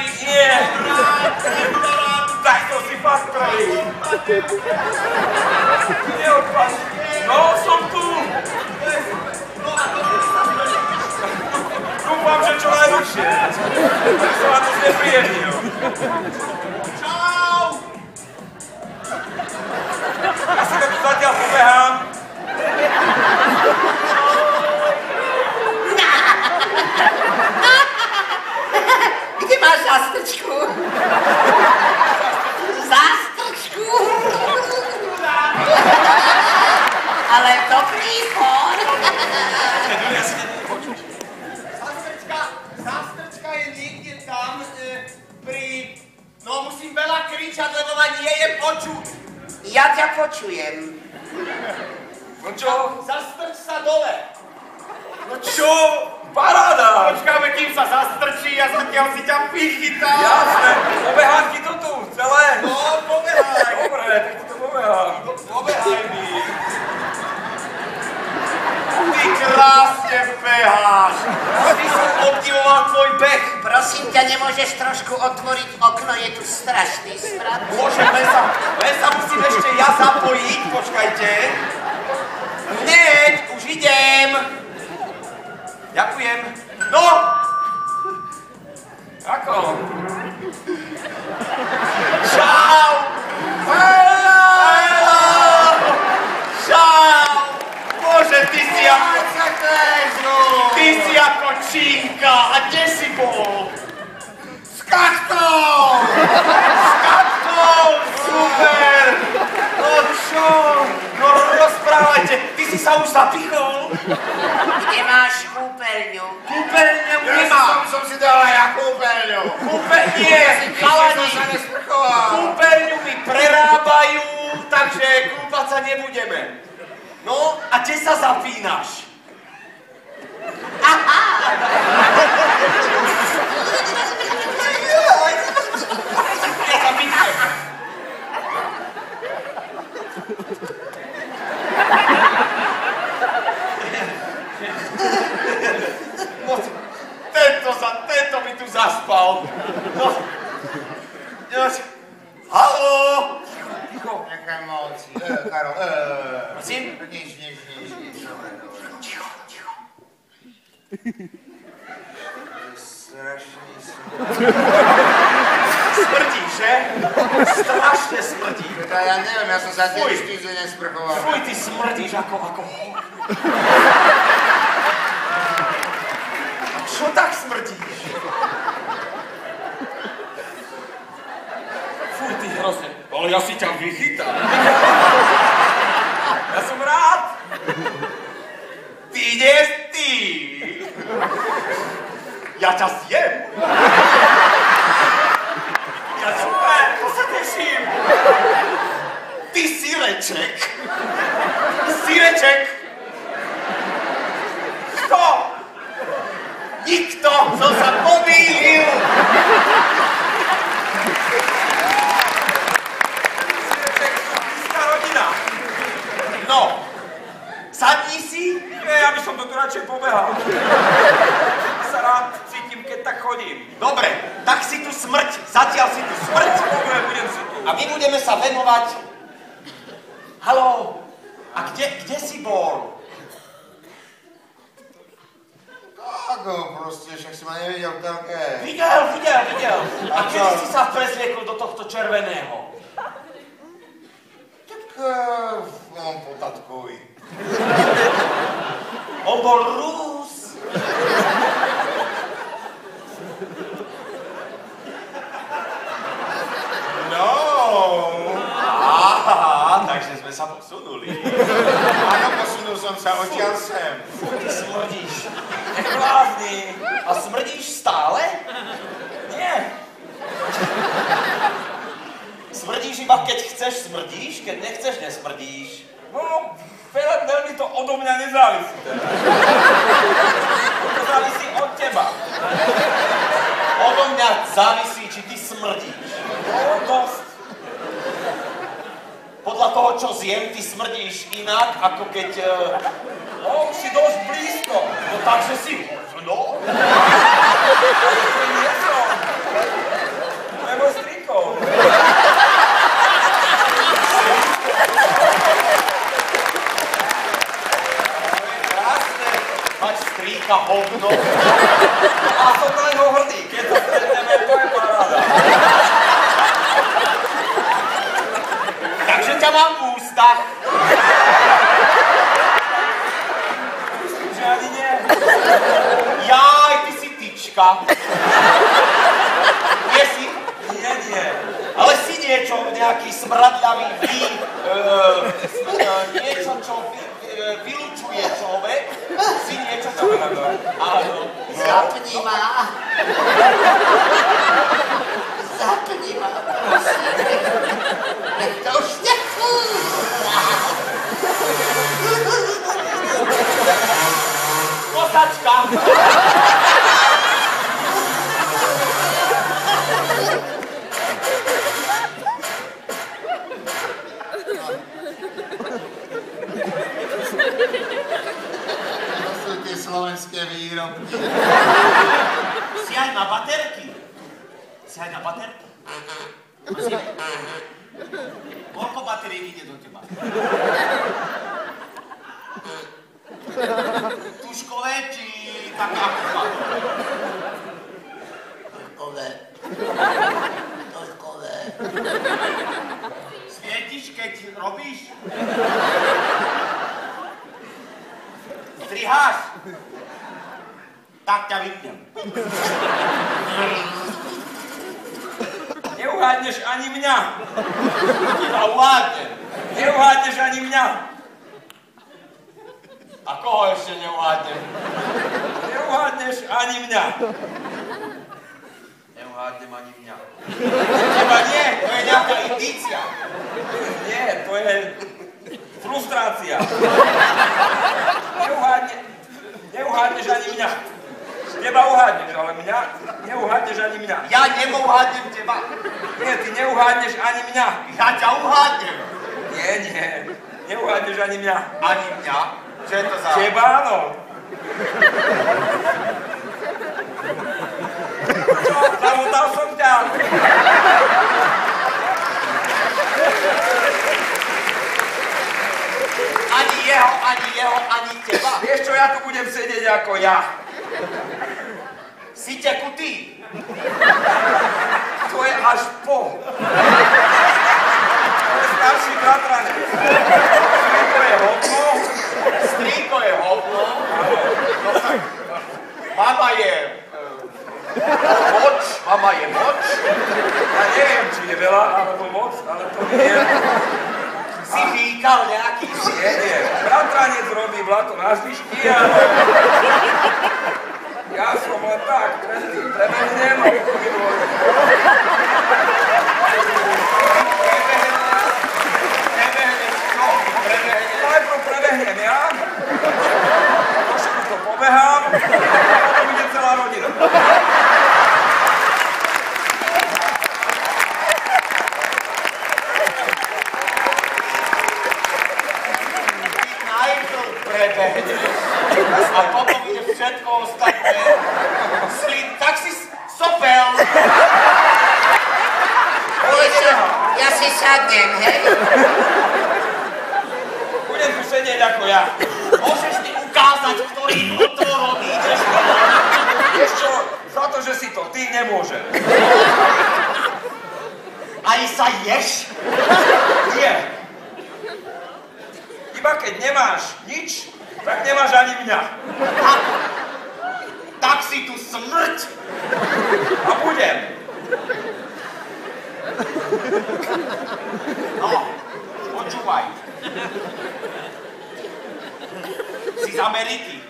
ich. Nie. Daj to si fakt pravý. Neodpad. No, som tu. Dúfam, že čo najlepšie. Tak som vám to znepríjemnil. Čau. Ja si tu zatiaľ pobehám. Kde máš zástrčku? Zástrčku? Ale dobrý chor. Zástrčka je niekde tam pri... No musím veľa kričať, lebo ma nie je počuť. Ja ťa počujem. No čo? Zastrč sa dole. No čo? Paráda! Počkáme, kým sa zastrčí a zatiaľ si ťa vychytám. Jasné, pobehám ti to tu, celé. No, pobehaj. Dobre, tak ti to pobehám. Pobehaj mi. Ty krásne beháš. Ty som obdivoval tvoj beh. Prosím ťa, nemôžeš trošku otvoriť okno, je tu strašný smrad. Môžem, len sa musím ešte ja zapojiť, počkajte. Hneď, už idem. Ďakujem. No! Ako? Čau! Hello! Čau! Bože, ty si ako... Ty si ako čínka. A kde si bol? S katkou! S katkou! Super! No čo? No rozprávajte. Ty si sa už zapichol? Kde máš kúpeľňu? Kúpeľňu nemám. Som si dal aj ja kúpeľňu. Nie, chalani. Kúpeľňu mi prerábajú, takže kúpať sa nebudeme. No, a kde sa zapínaš? Aha! No, tento mi tu zaspal. No, haló! Ticho. Nechaj moci. Karol, Prosím? Nič. Ticho. Strašný Smrdí, že? Strašne smrdí. Ja neviem, ja som sa tiež týždeň nesprchoval. Fuj, ty smrdíš ako Čo tak smrdíš? Fuj, ty hrozne. Ale ja si ťa vychytám. Ja som rád. Ty ideš ty. Ja ťa zjem. Ja super, to sa teším. Ty sireček. Sireček. Kto? Nikto, som sa pomýlil. Sireček, blízka rodina. No, sadni si. Nie, ja by som to tu radšej pobehal. Sa rád cítim, keď tak chodím. Dobre, tak si tu smrť. Zatiaľ si tu smrť. Dobre, budem si tu. A my budeme sa venovať... Haló, a kde si bol? Ako proste, však si ma nevidel v telke. Videl. A kedy si sa prezliekol do tohto červeného? Tak on po tatkovi. On bol Rus. No. Aha, takže sme sa posunuli. Áno, posunul som sa odtiaľ sem. Ty smrdíš. Jak blázny. A smrdíš stále? Nie. Smrdíš iba keď chceš smrdíš, keď nechceš nesmrdíš. No, veľmi to odo mňa nezávisí teda. To závisí od teba. Odo mňa závisí, či ty smrdíš. No, dosť. Podľa toho, čo zjem, ty smrdíš inak, ako keď... No, si dosť blízko. No, takže si... No. Ale to nie som. To už nefúra. Kosačka. To sú tie slovenské výrobky. Si aj na baterky. Si aj na baterky. Koľko batérií ide do teba? Tuškové či také akumulátore? Toľkové. Svietiš, keď robíš? Striháš? Tak ťa vypnem. Neuhádneš ani mňa. Iba uhádnem. Neuhádneš ani mňa. A koho ešte neuhádnem? Neuhádneš ani mňa. Neuhádnem ani mňa. Teba nie, to je nejaká indícia. Nie, to je frustrácia. Neuhádneš ani mňa. Teba uhádneš, ale mňa neuhádneš ani mňa. Ja neuhádnem teba. Nie, ty neuhádneš ani mňa. Ja ťa uhádnem. Nie. Neuhádneš ani mňa. Ani mňa? Čo je to za... Teba áno. Čo? Zamotal som ťa. Ani jeho, ani teba. Vieš čo, ja tu budem sedieť ako ja. Si tekutý. To je až po. To je starší bratranec. Strýko je hovno. Strýko je hovno. No tak, mama je... moč. Mama je moč. Ja neviem, či je veľa, alebo moc, ale to nie je. Si výkal nejaký nie. Bratranec robí blato na zvyšky, ale... Ja som len tak, prebehnem a vyvolím. Prebehnem čo? Najprv prebehnem ja, trošku to pobehám, a potom ide celá rodina. Najprv prebehneš a potom ide všetko ostatné. Tak si sopel. Ja si sadnem, hej? Budem tu sedieť ako ja. Môžeš mi ukázať, ktorý od toho ideš dole? Vieš čo, za to, že si to ty, nemôžem. Aj sa ješ? Nie. Iba keď nemáš nič, tak nemáš ani mňa. Tak si tu smrť. A budem. No, počúvaj. Si z Ameriky.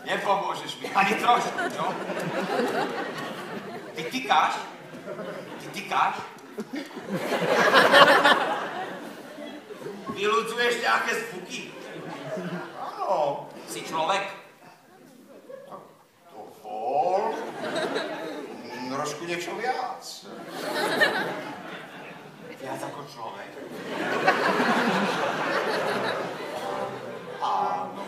Nepomôžeš mi, ani trošku, čo? Ty tykáš? Vyludzuješ nejaké zvuky? Áno. Si človek? To bol... trošku niečo viac. Viac ako človek. Áno.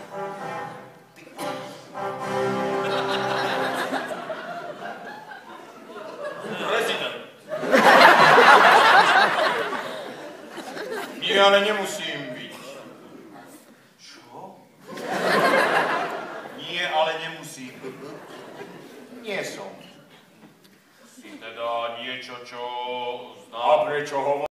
Prezident. Nie, ale nemusím byť. Čo? Nie, ale nemusím. Nie som. Si teda niečo, čo zná, prečo hovorí.